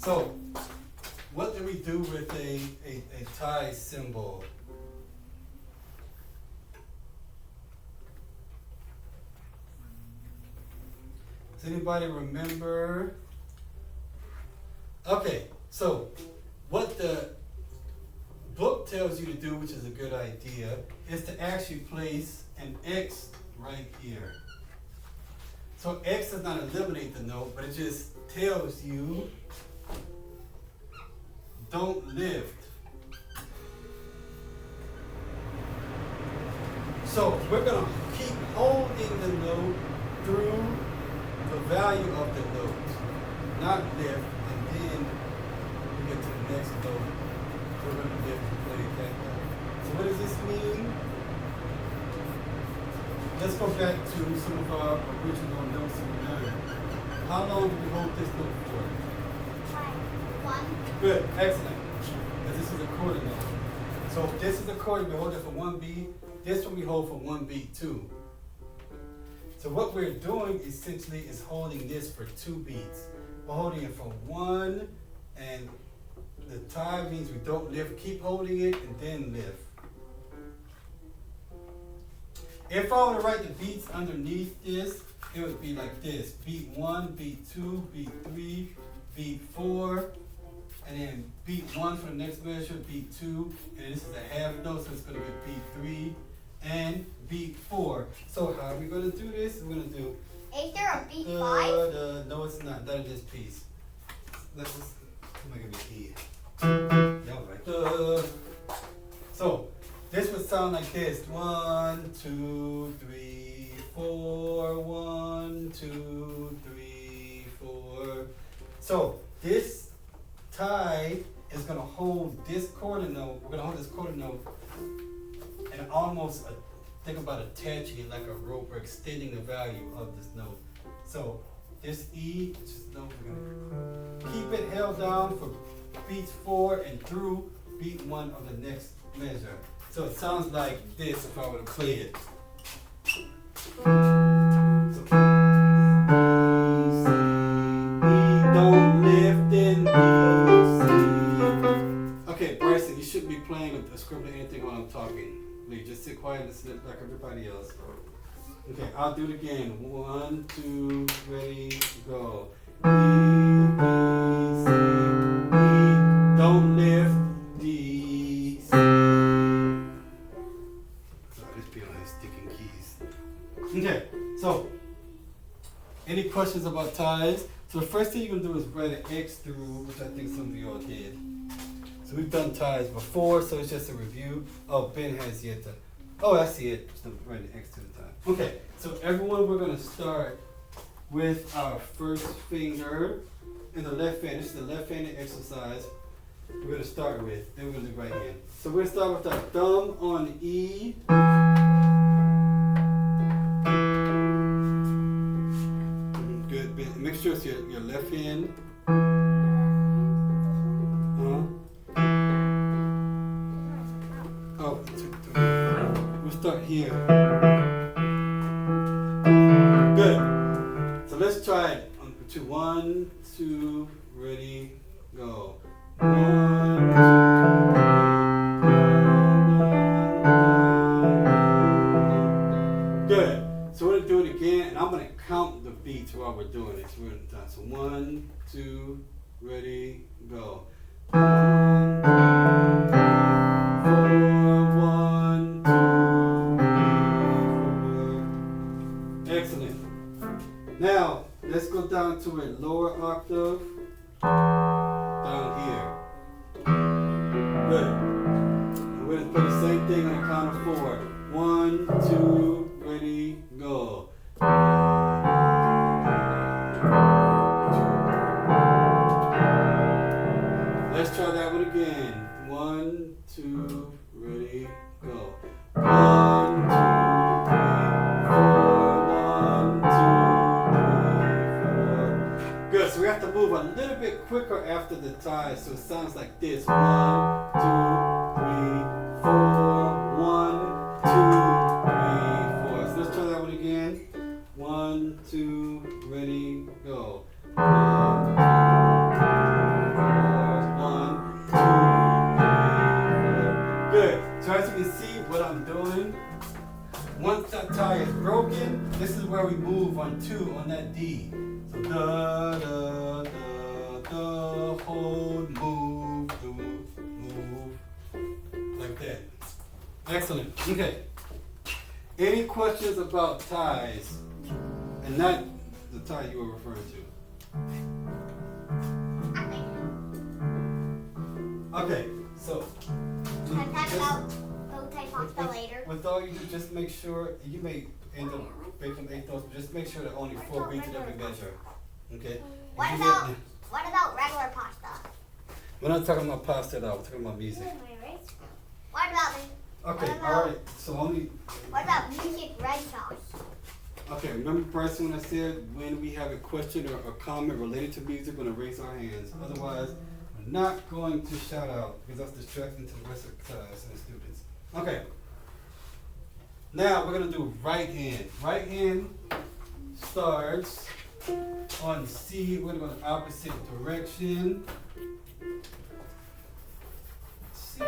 So, what do we do with a tie symbol? Does anybody remember? Okay, so what the book tells you to do, which is a good idea, is to actually place an X right here. So X does not eliminate the note, but it just tells you don't lift. So we're going to keep holding the note through the value of the note, not lift, and then we get to the next note. We're going to lift and play it that way. So what does this mean? Let's go back to some of our original notes that we learned. How long did we hold this note for? 1. Good, excellent. Because this is a quarter note. So if this is a quarter, we hold it for 1 beat. This one we hold for 1 beat too. So what we're doing essentially is holding this for 2 beats. We're holding it for 1, and the tie means we don't lift. Keep holding it and then lift. If I were to write the beats underneath this, it would be like this. Beat 1, beat 2, beat 3, beat 4, and then beat 1 for the next measure, beat 2, and this is a half note, so it's going to be beat 3, and beat 4. So how are we going to do this? We're going to do... Is there a beat 5? No, it's not. Not in this piece. Let's just make it E. Yeah, right. So this would sound like this. 1, 2, 3, 4. 1, 2, 3, 4. So this tie is going to hold this quarter note. We're going to hold this quarter note and almost think about attaching it like a rope or extending the value of this note. So this E, which is note, we're going to keep it held down for beats 4 and through beat 1 of the next measure. So it sounds like this if I were to play it. So, E, C, E, don't lift in E, C. Okay, Bryson, you shouldn't be playing with the script or anything while I'm talking. Please just sit quiet and listen like everybody else. Okay, I'll do it again. 1, 2, ready, go. E, B, C, E, don't lift, D, C. Sorry, this piano is sticking keys. Okay, so, any questions about ties? So the first thing you're going to do is write an X through, which I think some of you all did. So we've done ties before, so it's just a review. Oh, Ben has yet to. Oh, I see it. Just write an X to the time. Okay, so everyone, we're going to start with our first finger in the left hand. This is the left-handed exercise we're going to start with. Then we're going to do right hand. So we're going to start with our thumb on E. Good, Ben. Make sure it's your left hand. Oh, we'll start here. Good. So let's try it. 1, 2, ready, go. 1, 2, 3, 4. Good. So we're going to do it again, and I'm going to count the beats while we're doing it. So 1, 2, ready, go. 1, 2, 4. 1, 2, 3, 4. Excellent. Now, let's go down to a lower octave. Down here. Good. And we're going to play the same thing on the count of 4. 1, 2, ready, go. Let's try that one again. 1, 2, ready, go. 1, 2, 3, 4. 1, 2, 3, 4. Good. So we have to move a little bit quicker after the tie, so it sounds like this. 1, 2, 3, 4. 1, 2, 3, 4. So let's try that one again. 1, 2, ready, go. 1, 2, 3, 4. on that D. So da da da da, hold, move, do, move, like that. Excellent. Okay. Any questions about ties? And not the tie you were referring to. Okay, so Can I talk about bow-tie pasta later? with all you do, just make sure you may end up making 8 notes, but just make sure that only 4 beats in every measure. Okay. What If you about get- what about regular pasta? We're not talking about pasta at all. We're talking about music. What about Okay. What about- All right. So only. what about music red sauce? Okay, remember Bryson when I said when we have a question or a comment related to music, we're gonna raise our hands. Otherwise, we're not going to shout out because that's distracting to the rest of the class and the students. Okay. Now we're gonna do right hand. Right hand starts on C. We're gonna go the opposite direction. C, D.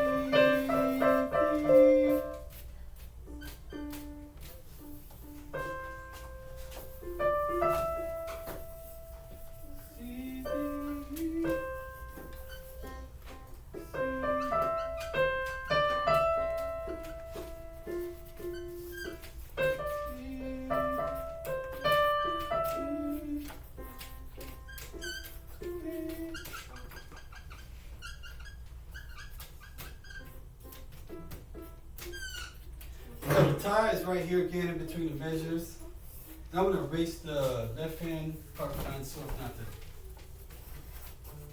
So the tie is right here again in between the measures. I'm gonna erase the left hand part behind so it's not to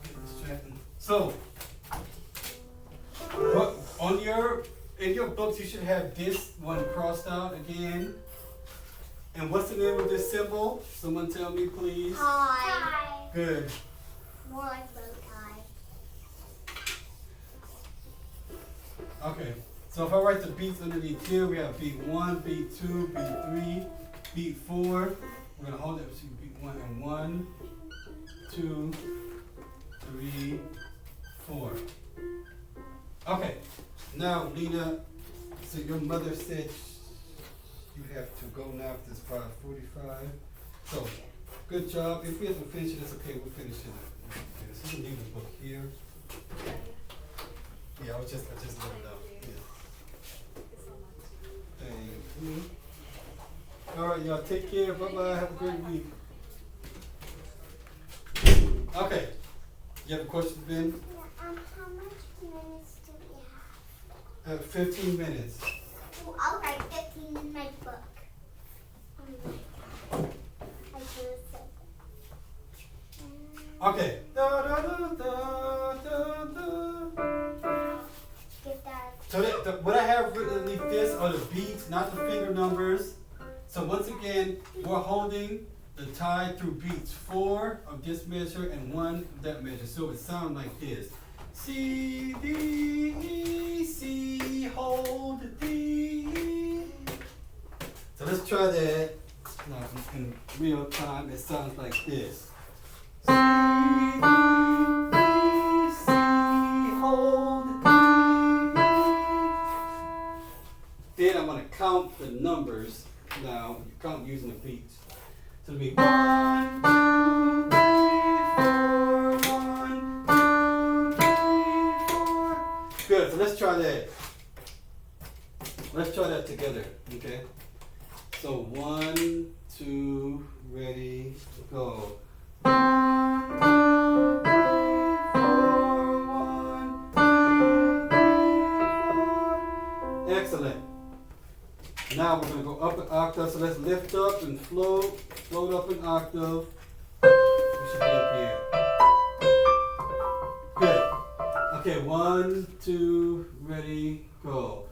get distracting. So, what on in your books you should have this one crossed out again. And what's the name of this symbol? Someone tell me please. Tie. Good. More like bow tie. Okay. So if I write the beats underneath here, we have beat 1, beat 2, beat 3, beat 4. We're gonna hold that between beat 1 and 1, 2, 3, 4. Okay. Now, Lena, so your mother said you have to go now after this 5:45. So, good job. If we have to finish it, it's okay. We'll finish it. Okay, this is a leave the book here. Yeah, I just let it out. Yeah. Thank you. All right, y'all. Take care. Bye bye. Have a great week. Okay. You have a question, Ben? How much minutes do we have? 15 minutes. Well, I'll write 15 in my book. I should have said that. Okay. Da, da, da, da, da, da. Give that. So what I have written underneath this are the beats, not the finger numbers. So once again, we're holding the tie through beats 4 of this measure and 1 of that measure. So it sounds like this. C, D, E, C, hold D. So let's try that. Now in real time, it sounds like this. C, D, E, C, hold D. Then I'm going to count the numbers now. You count using the beats. So it'll be 1, 2, 3, 4, 1, 2, 3, 4. Good, so let's try that. Let's try that together, okay? So 1, 2, ready, go. 1, 2, 3, 4, 1, 2, 3, 4. Excellent. Now we're going to go up an octave, so let's lift up and float up an octave. We should be up here. Good. Okay, 1, 2, ready, go.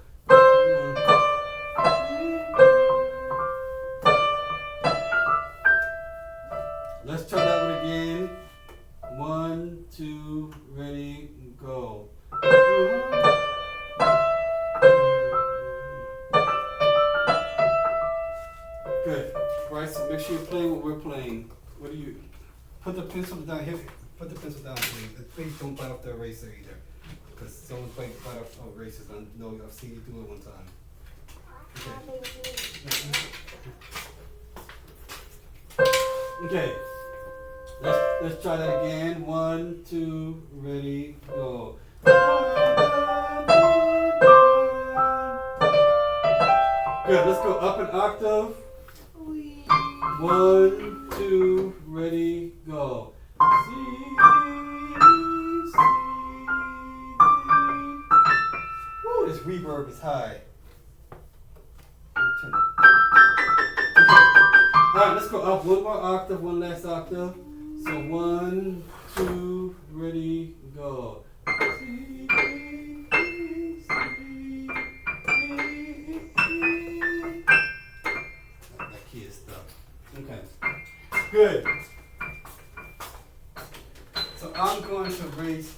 Let's try that one again. 1, 2, ready, go. Good. Bryce, make sure you're playing what we're playing. What do you put the pencil down here? Put the pencil down, please. Please don't bite off the eraser either. Because someone's bite off erasers. I know I've seen you do it one time. Okay. Okay. Let's try that again. 1, 2, ready, go. Good. Let's go up an octave. We. 1, 2, ready, go. C, C, woo, this reverb is high. Turn it. Alright, let's go up one more octave, one last octave. So 1, 2, ready, go. C, C, that key is stuck. Okay. Good. So I'm going to erase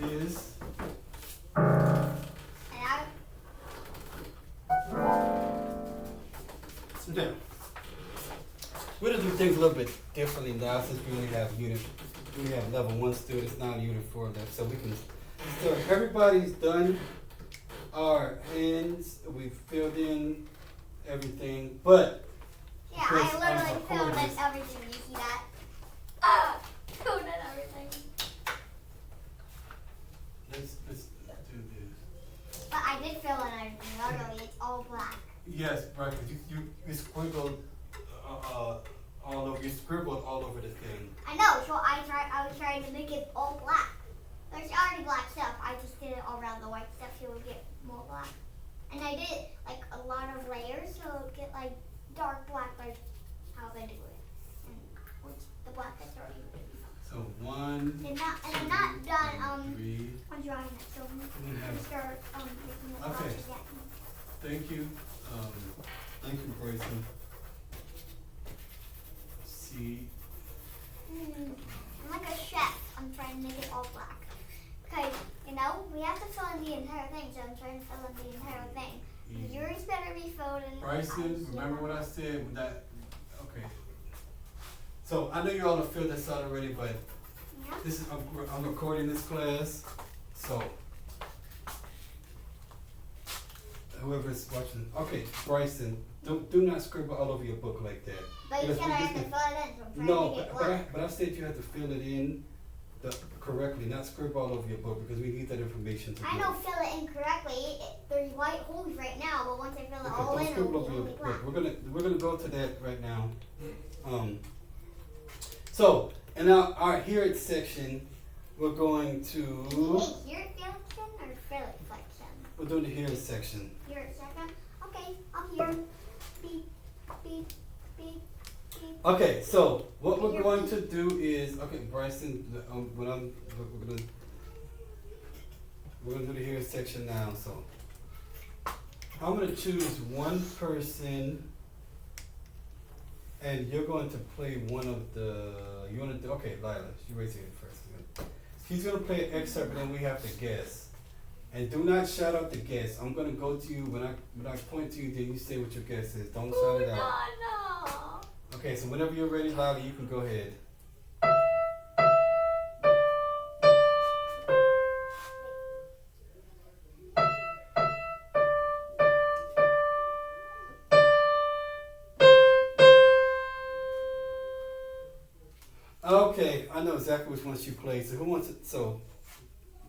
this. Okay. We're gonna do things a little bit differently now since we only have level 1 students, now unit 4 left. So we can start. Everybody's done our hands. We've filled in everything, but Yeah, because I I'm literally filled recording in this- everything. You see that? Filled in everything. Let's do this. But I did fill in everything. Literally, it's all black. Yes, right. 'Cause you scribbled all over. You scribbled all over the thing. I know. So I was trying to make it all black. There's already black stuff. I just did it all around the white stuff so it would get more black. And I did like a lot of layers so it would get like dark black like how they do it. And which the black that's already good. So 1, And I'm not done 3. on drawing it. So I'm gonna start making the Okay. boxes again. Thank you. Thank you, Grayson. See. I'm like a chef. I'm trying to make it all black. Because, you know, we have to fill in the entire thing, so I'm trying to fill in the entire thing. Yours better be filled in. Bryson, remember what I said with that? Okay. So I know you all have filled this out already, but Yeah. this is I'm recording this class, so whoever's watching. Okay, Bryson, do not scribble all over your book like that. But you Because said we I just have to did- fill it in, so I'm trying No, to make it but black. I said you had to fill it in correctly, not scribble all over your book because we need that information to I do know it. fill it in correctly. There's white holes right now, but once I fill it Okay, all don't in, scribble it'll over be your only black. book. We're gonna go to that right now. So in our here at section, we're going to Wait, here at Felixson or Felixson? we're doing the here section. Here at second? Okay, I'm here. Beep, beep, beep, beep. Okay, so what we're Here. going to do is Bryson. We're gonna do the here section now. So I'm gonna choose one person, and you're going to play one of the. You wanna do Lila? She raised her hand first. She's gonna play an excerpt, and then we have to guess. And do not shout out the guess. I'm gonna go to you when I point to you. Then you say what your guess is. Don't shout it out. No. Okay, so whenever you're ready, Lila, you can go ahead. Okay, I know exactly which one she played. So who wants it? So,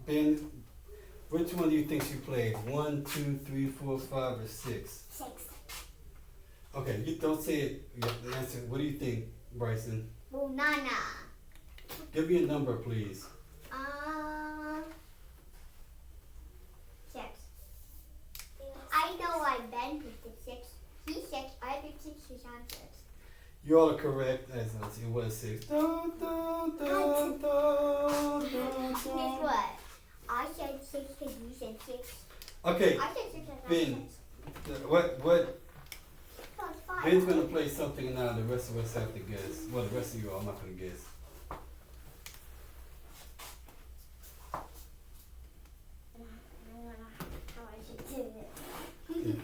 Ben, which one do you think she played? 1, 2, 3, 4, 5, or 6? 6. Okay, you don't say it. You have to answer. What do you think, Bryson? Banana. Give me a number, please. 6. I know why Ben picked it 6. He's 6. I picked 6. He's on 6. You all are correct. As it was 6. Dun, dun, dun, dun, dun, Guess dun. what? I said 6 because you said 6. Okay, I said 6 because I Ben. said 6. What? So it's 5. Ben's gonna play something now. The rest of us have to guess. Well, the rest of you all, I'm not gonna guess. I don't know how I should do it.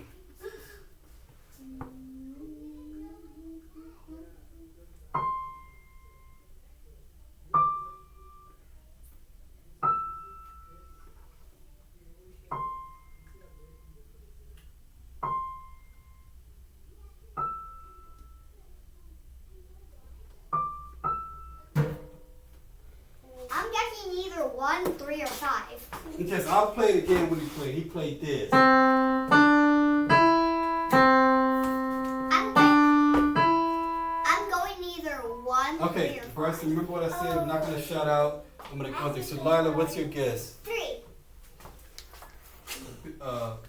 Okay, so I'll play it again when he played. He played this. I'm going either 1, Okay, 3, or 5. Bryson, remember what I said? I'm not gonna shout out. I'm gonna count it. So Lila, what's your guess? 3.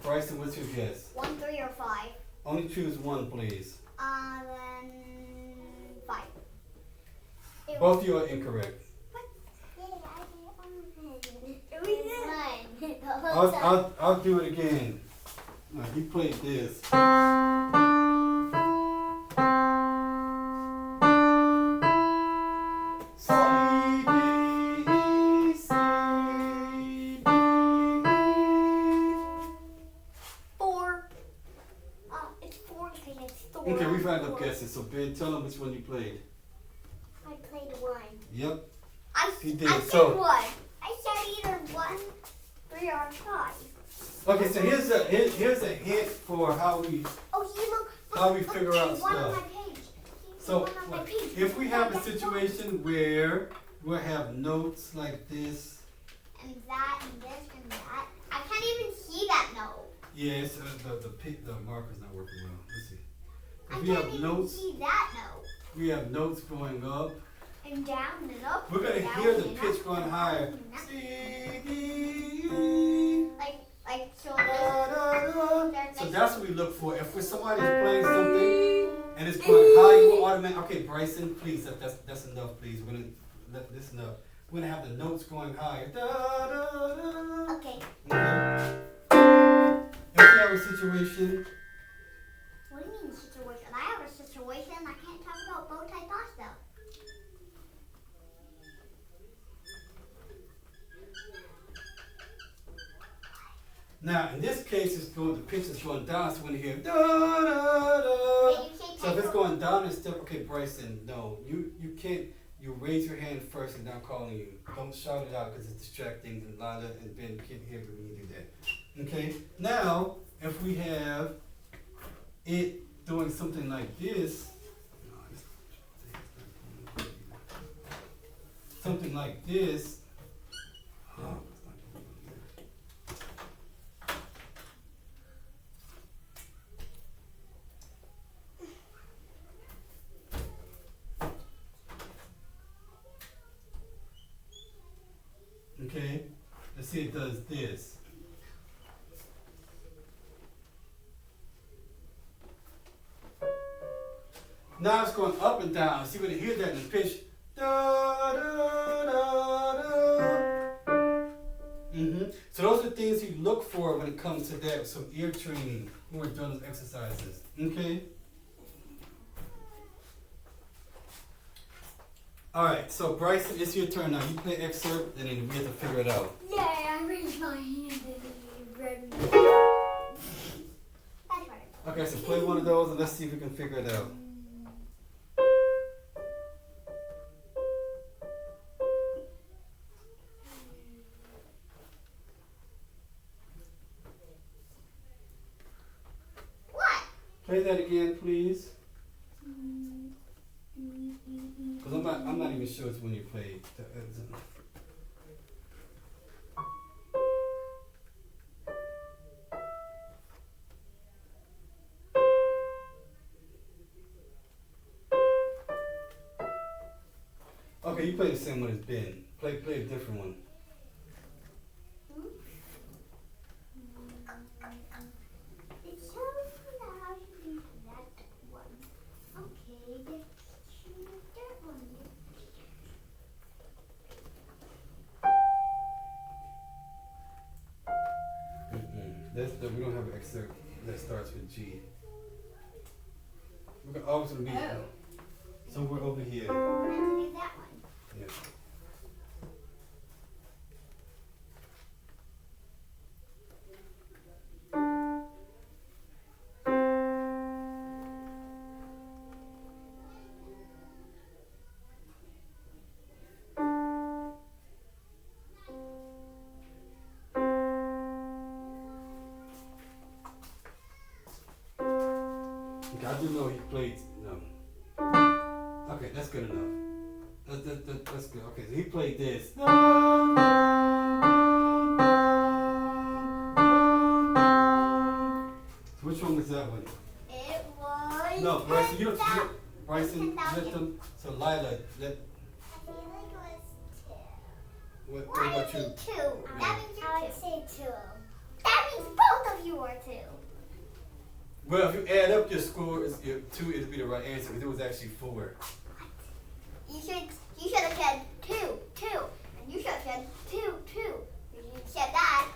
Bryson, what's your guess? 1, 3, or 5. Only choose one, please. Then 5. Both of you are incorrect. I'll do it again. He played this. C, D, E, C, D, E. 4. It's 4 because it's 4. Okay, we found up guesses. So Ben, tell them which one you played. I played 1. Yep. I did, said so- 1. I said either 1, 3, or 5. Okay, so here's a hint for how we Oh, look. How we figure out there's one on stuff. my page. So One on my page. if we have a situation where we'll have notes like this. And that, and this, and that. I can't even see that note. Yes, the marker's not working well. Let's see. I If we can't have even notes, see that note. we have notes going up. And down and up. We're gonna and down hear the and pitch up, going and higher. down and up. C, D, E. Like so. Da, da, da. There's So like- that's what we look for. If somebody's playing something and it's going high, you will automatically. Okay, Bryson, please. That's enough, please. We're gonna let this enough. We're gonna have the notes going higher. Da, da, da. Okay. Okay. If we have a situation. What do you mean situation? I have a situation. I can't talk about bow tie pasta. Now, in this case, the pitch is going down, so when you hear da da da. Wait, you say So if it's type going down and step, okay, Bryson, no, you can't. You raise your hand first, and I'm calling you. Don't shout it out because it's distracting, and Lila and Ben can't hear when you do that. Okay. Now, if we have it doing something like this, something like this. Okay, let's see it does this. Now it's going up and down. See when you hear that in the pitch. Da, da, da, da. So those are things you look for when it comes to that. Some ear training when we're doing those exercises. Okay? Alright, so Bryson, it's your turn now. You play excerpt and then we have to figure it out. Yeah, I raised my hand and read. That's right. Okay, so play one of those and let's see if we can figure it out. What? Play that again, please. Because I'm not even sure it's when you play. Okay, you play the same one as Ben. Play a different one. It's so loud to do that one. Okay, let's choose that one. We don't have an excerpt that starts with G. We're always gonna be somewhere over here. I have to do that one. Yeah. Okay, I do know he played. Okay, that's good enough. That's good. Okay, so he played this. Which one was that one? It was. No, Bryson, you don't. $10,000. Bryson, let them. So Lila, let. I feel like it was 2. What Why about is you? it 2? That means you're I would 2. say 2. That means both of you are 2. Well, if you add up your score, your 2 it'd be the right answer because it was actually 4. You should have said 2, 2, and you should have said 2, 2. If you said that,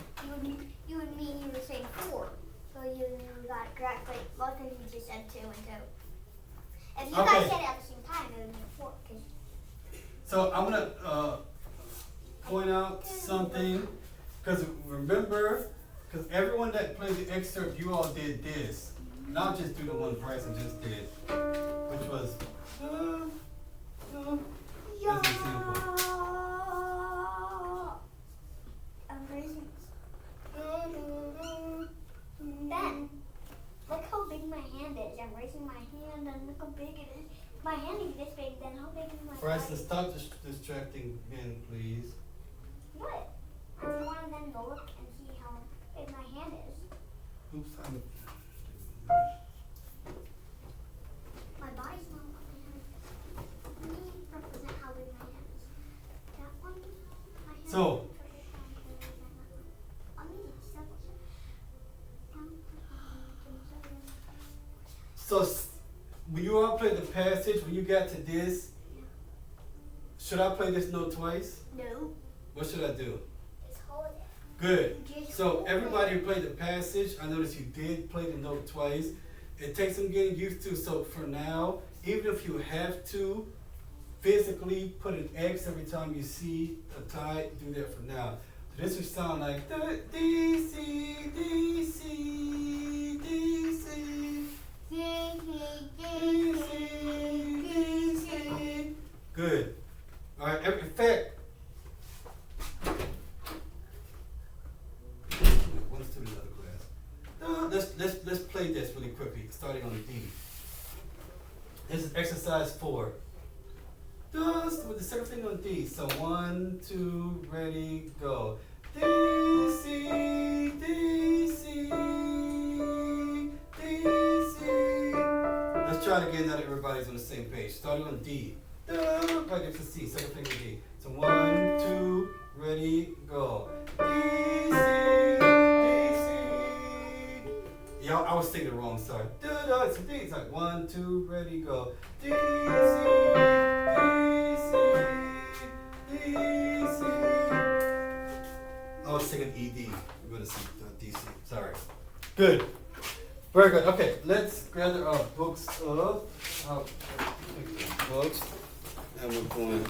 you would mean you were saying 4. So you got it correctly. Both of you just said 2 and 2. If you Okay. guys said it at the same time, it would mean 4. So I'm gonna point out something because remember, because everyone that played the excerpt, you all did this. And I'll just do the one Bryson just did, which was. As an example. I'm raising. Ben, look how big my hand is. I'm raising my hand and look how big it is. My hand is this big, then how big is my Bryson, body? stop distracting Ben, please. What? I just want to then go look and see how big my hand is. Oops, My body's not what my hand is. Let me represent how big my hand is. That one, my hand So- is let me just double check. When you all played the passage, when you got to this, should I play this note twice? No. What should I do? Just hold it. Good. Just So hold everybody it. who played the passage, I noticed you did play the note twice. It takes some getting used to. So for now, even if you have to physically put an X every time you see a tie, do that for now. So this would sound like D C D C D C D C. Good. All right. In fact. One student in the other class. Let's play this really quickly, starting on D. This is exercise 4. With the second finger on D. So 1, 2, ready, go. D C D C D C. Let's try it again now that everybody's on the same page. Starting on D. Right next to C. Second finger D. So 1, 2, ready, go. D C. Yeah, I was singing it wrong, sorry. It's a D. It's like 1, 2, ready, go. D, C, D, C, D, C. I was singing ED. We're going to sing DC. Sorry. Good. Very good. Okay, let's gather our books up. Books. And we're going